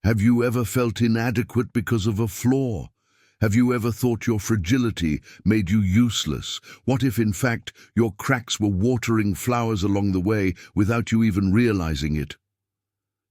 Have you ever felt inadequate because of a flaw? Have you ever thought your fragility made you useless? What if, in fact, your cracks were watering flowers along the way without you even realizing it?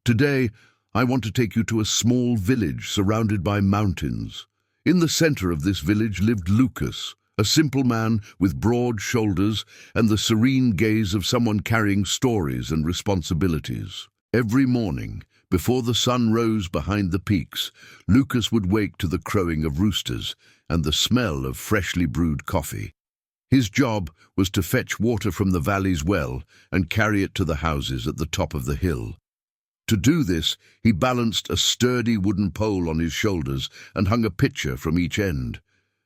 Today, I want to take you to a small village surrounded by mountains. In the center of this village lived Lucas, a simple man with broad shoulders and the serene gaze of someone carrying stories and responsibilities. Every morning, before the sun rose behind the peaks, Lucas would wake to the crowing of roosters and the smell of freshly brewed coffee. His job was to fetch water from the valley's well and carry it to the houses at the top of the hill. To do this, he balanced a sturdy wooden pole on his shoulders and hung a pitcher from each end.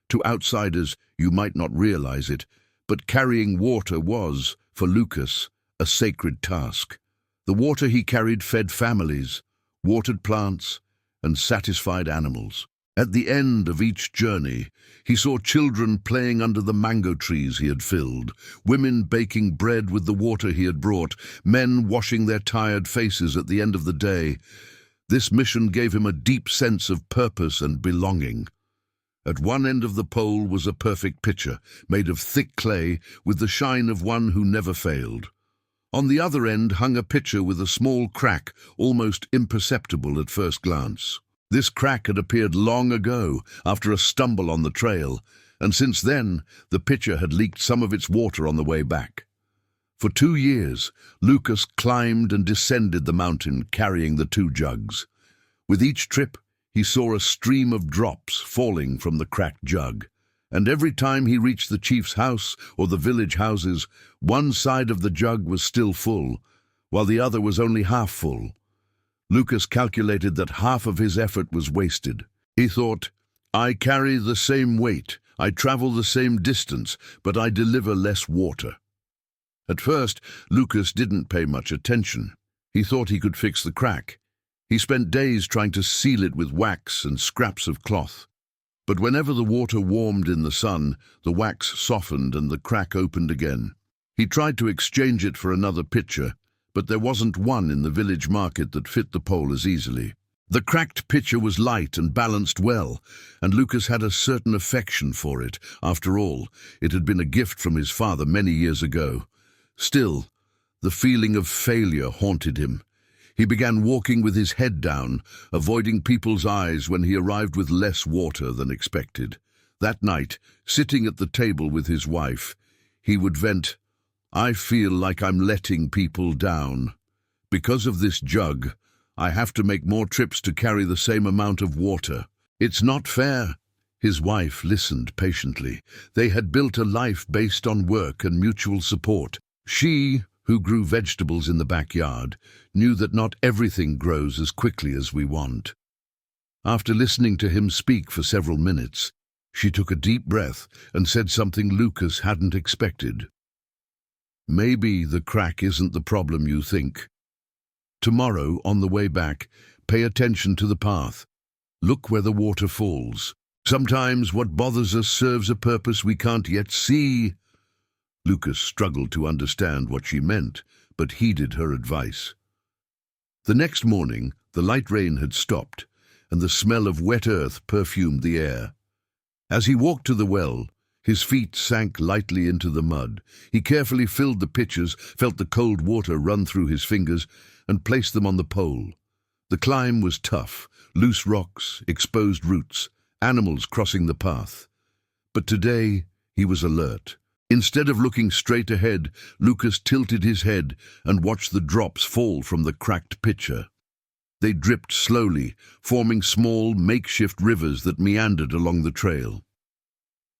To outsiders, you might not realize it, but carrying water was, for Lucas, a sacred task. The water he carried fed families, watered plants, and satisfied animals. At the end of each journey, he saw children playing under the mango trees he had filled, women baking bread with the water he had brought, men washing their tired faces at the end of the day. This mission gave him a deep sense of purpose and belonging. At one end of the pole was a perfect pitcher, made of thick clay, with the shine of one who never failed. On the other end hung a pitcher with a small crack, almost imperceptible at first glance. This crack had appeared long ago, after a stumble on the trail, and since then the pitcher had leaked some of its water on the way back. For 2 years, Lucas climbed and descended the mountain carrying the 2 jugs. With each trip, he saw a stream of drops falling from the cracked jug, and every time he reached the chief's house or the village houses, one side of the jug was still full, while the other was only half full. Lucas calculated that half of his effort was wasted. He thought, "I carry the same weight, I travel the same distance, but I deliver less water." At first, Lucas didn't pay much attention. He thought he could fix the crack. He spent days trying to seal it with wax and scraps of cloth. But whenever the water warmed in the sun, the wax softened and the crack opened again. He tried to exchange it for another pitcher, but there wasn't one in the village market that fit the pole as easily. The cracked pitcher was light and balanced well, and Lucas had a certain affection for it. After all, it had been a gift from his father many years ago. Still, the feeling of failure haunted him. He began walking with his head down, avoiding people's eyes when he arrived with less water than expected. That night, sitting at the table with his wife, he would vent, "I feel like I'm letting people down. Because of this jug, I have to make more trips to carry the same amount of water. It's not fair." His wife listened patiently. They had built a life based on work and mutual support. She, who grew vegetables in the backyard, knew that not everything grows as quickly as we want. After listening to him speak for several minutes, she took a deep breath and said something Lucas hadn't expected. "Maybe the crack isn't the problem you think. Tomorrow, on the way back, pay attention to the path. Look where the water falls. Sometimes what bothers us serves a purpose we can't yet see." Lucas struggled to understand what she meant, but heeded her advice. The next morning, the light rain had stopped, and the smell of wet earth perfumed the air. As he walked to the well, his feet sank lightly into the mud. He carefully filled the pitchers, felt the cold water run through his fingers, and placed them on the pole. The climb was tough, loose rocks, exposed roots, animals crossing the path. But today, he was alert. Instead of looking straight ahead, Lucas tilted his head and watched the drops fall from the cracked pitcher. They dripped slowly, forming small, makeshift rivers that meandered along the trail.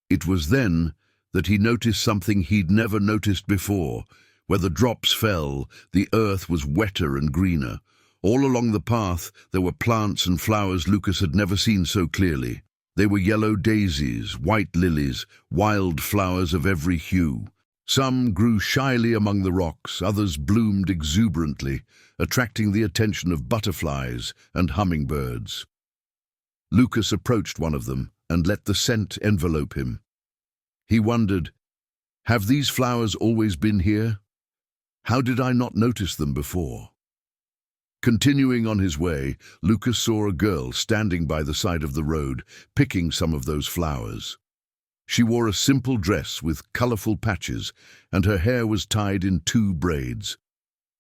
It was then that he noticed something he'd never noticed before. Where the drops fell, the earth was wetter and greener. All along the path, there were plants and flowers Lucas had never seen so clearly. They were yellow daisies, white lilies, wild flowers of every hue. Some grew shyly among the rocks, others bloomed exuberantly, attracting the attention of butterflies and hummingbirds. Lucas approached one of them and let the scent envelope him. He wondered, "Have these flowers always been here? How did I not notice them before?" Continuing on his way, Lucas saw a girl standing by the side of the road, picking some of those flowers. She wore a simple dress with colorful patches, and her hair was tied in 2 braids.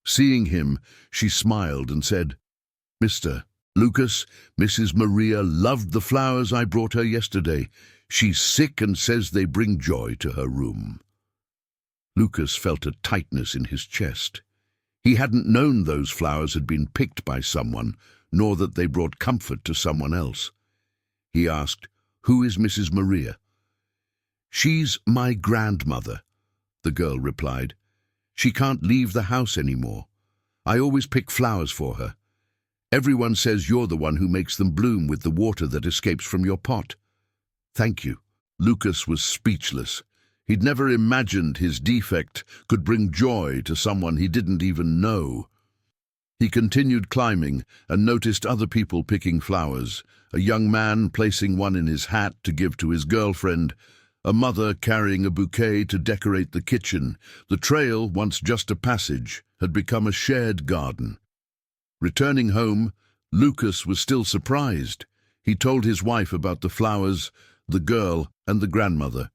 Seeing him, she smiled and said, "Mr. Lucas, Mrs. Maria loved the flowers I brought her yesterday. She's sick and says they bring joy to her room." Lucas felt a tightness in his chest. He hadn't known those flowers had been picked by someone, nor that they brought comfort to someone else. He asked, "Who is Mrs. Maria?" "She's my grandmother," the girl replied. "She can't leave the house anymore. I always pick flowers for her. Everyone says you're the one who makes them bloom with the water that escapes from your pot." "Thank you." Lucas was speechless. He'd never imagined his defect could bring joy to someone he didn't even know. He continued climbing and noticed other people picking flowers, a young man placing one in his hat to give to his girlfriend, a mother carrying a bouquet to decorate the kitchen. The trail, once just a passage, had become a shared garden. Returning home, Lucas was still surprised. He told his wife about the flowers, the girl, and the grandmother.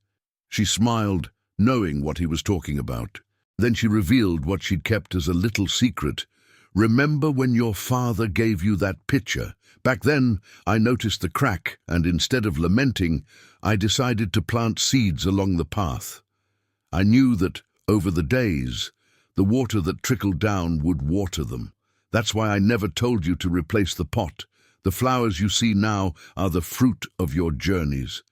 She smiled, knowing what he was talking about. Then she revealed what she'd kept as a little secret. "Remember when your father gave you that picture? Back then, I noticed the crack, and instead of lamenting, I decided to plant seeds along the path. I knew that, over the days, the water that trickled down would water them. That's why I never told you to replace the pot. The flowers you see now are the fruit of your journeys.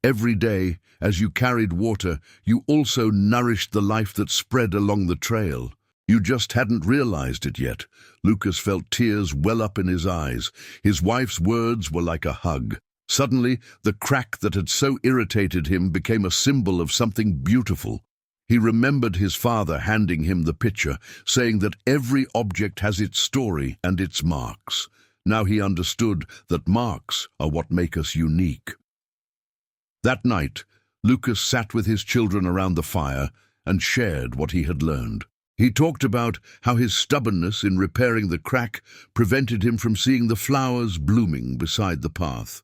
Every day, as you carried water, you also nourished the life that spread along the trail. You just hadn't realized it yet." Lucas felt tears well up in his eyes. His wife's words were like a hug. Suddenly, the crack that had so irritated him became a symbol of something beautiful. He remembered his father handing him the picture, saying that every object has its story and its marks. Now he understood that marks are what make us unique. That night, Lucas sat with his children around the fire and shared what he had learned. He talked about how his stubbornness in repairing the crack prevented him from seeing the flowers blooming beside the path.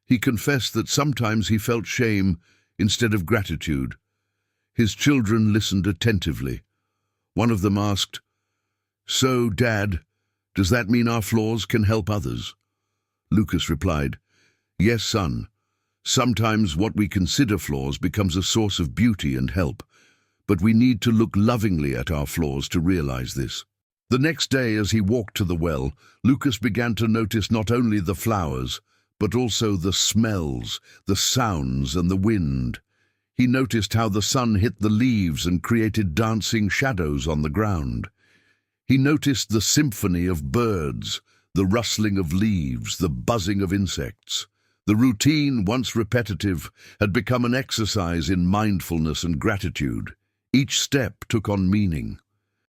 He confessed that sometimes he felt shame instead of gratitude. His children listened attentively. One of them asked, "So, Dad, does that mean our flaws can help others?" Lucas replied, "Yes, son. Sometimes what we consider flaws becomes a source of beauty and help, but we need to look lovingly at our flaws to realize this." The next day, as he walked to the well, Lucas began to notice not only the flowers, but also the smells, the sounds, and the wind. He noticed how the sun hit the leaves and created dancing shadows on the ground. He noticed the symphony of birds, the rustling of leaves, the buzzing of insects. The routine, once repetitive, had become an exercise in mindfulness and gratitude. Each step took on meaning.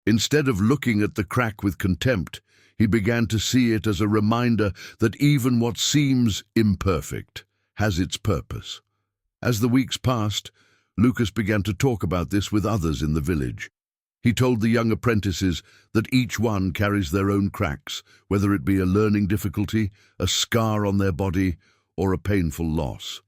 Instead of looking at the crack with contempt, he began to see it as a reminder that even what seems imperfect has its purpose. As the weeks passed, Lucas began to talk about this with others in the village. He told the young apprentices that each one carries their own cracks, whether it be a learning difficulty, a scar on their body, or a painful loss.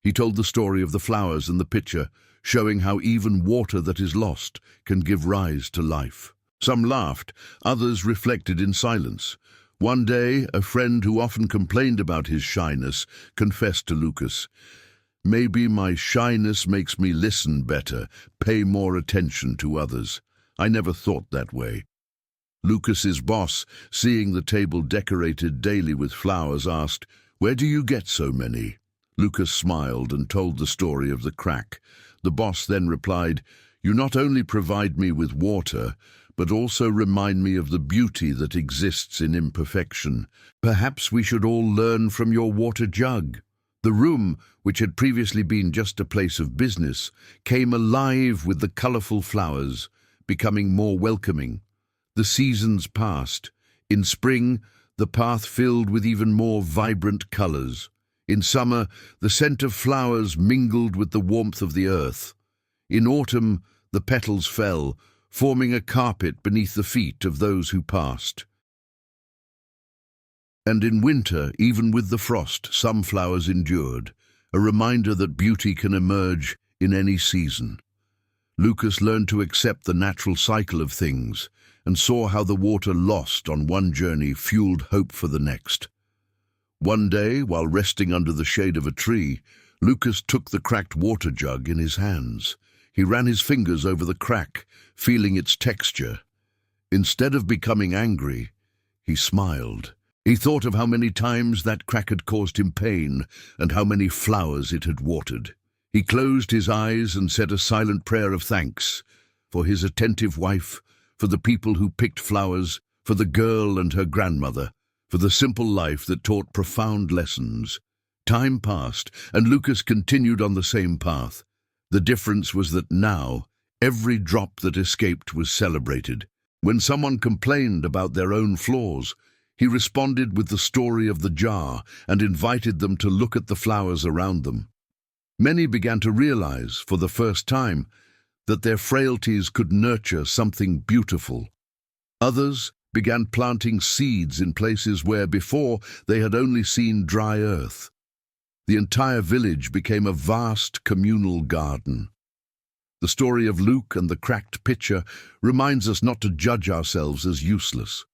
He told the story of the flowers and the pitcher, showing how even water that is lost can give rise to life. Some laughed, others reflected in silence. One day, a friend who often complained about his shyness confessed to Lucas, "Maybe my shyness makes me listen better, pay more attention to others. I never thought that way." Lucas's boss, seeing the table decorated daily with flowers, asked, "Where do you get so many?" Lucas smiled and told the story of the crack. The boss then replied, "You not only provide me with water, but also remind me of the beauty that exists in imperfection. Perhaps we should all learn from your water jug." The room, which had previously been just a place of business, came alive with the colorful flowers, becoming more welcoming. The seasons passed. In spring, the path filled with even more vibrant colors. In summer, the scent of flowers mingled with the warmth of the earth. In autumn, the petals fell, forming a carpet beneath the feet of those who passed. And in winter, even with the frost, some flowers endured, a reminder that beauty can emerge in any season. Lucas learned to accept the natural cycle of things and saw how the water lost on one journey fueled hope for the next. One day, while resting under the shade of a tree, Lucas took the cracked water jug in his hands. He ran his fingers over the crack, feeling its texture. Instead of becoming angry, he smiled. He thought of how many times that crack had caused him pain and how many flowers it had watered. He closed his eyes and said a silent prayer of thanks for his attentive wife, for the people who picked flowers, for the girl and her grandmother, for the simple life that taught profound lessons. Time passed, and Lucas continued on the same path. The difference was that now, every drop that escaped was celebrated. When someone complained about their own flaws, he responded with the story of the jar and invited them to look at the flowers around them. Many began to realize, for the first time, that their frailties could nurture something beautiful. Others began planting seeds in places where before they had only seen dry earth. The entire village became a vast communal garden. The story of Luke and the cracked pitcher reminds us not to judge ourselves as useless.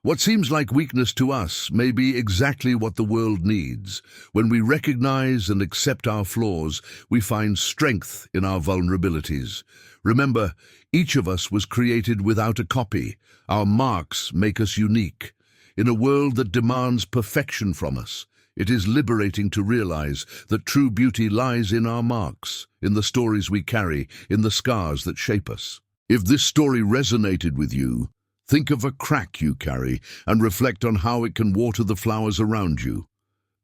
What seems like weakness to us may be exactly what the world needs. When we recognize and accept our flaws, we find strength in our vulnerabilities. Remember, each of us was created without a copy. Our marks make us unique. In a world that demands perfection from us, it is liberating to realize that true beauty lies in our marks, in the stories we carry, in the scars that shape us. If this story resonated with you, think of a crack you carry and reflect on how it can water the flowers around you.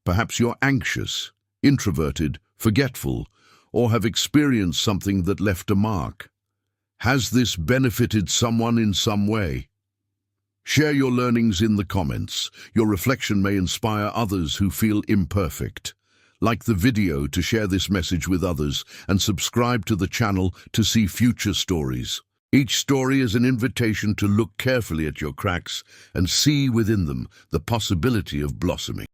Perhaps you're anxious, introverted, forgetful, or have experienced something that left a mark. Has this benefited someone in some way? Share your learnings in the comments. Your reflection may inspire others who feel imperfect. Like the video to share this message with others and subscribe to the channel to see future stories. Each story is an invitation to look carefully at your cracks and see within them the possibility of blossoming.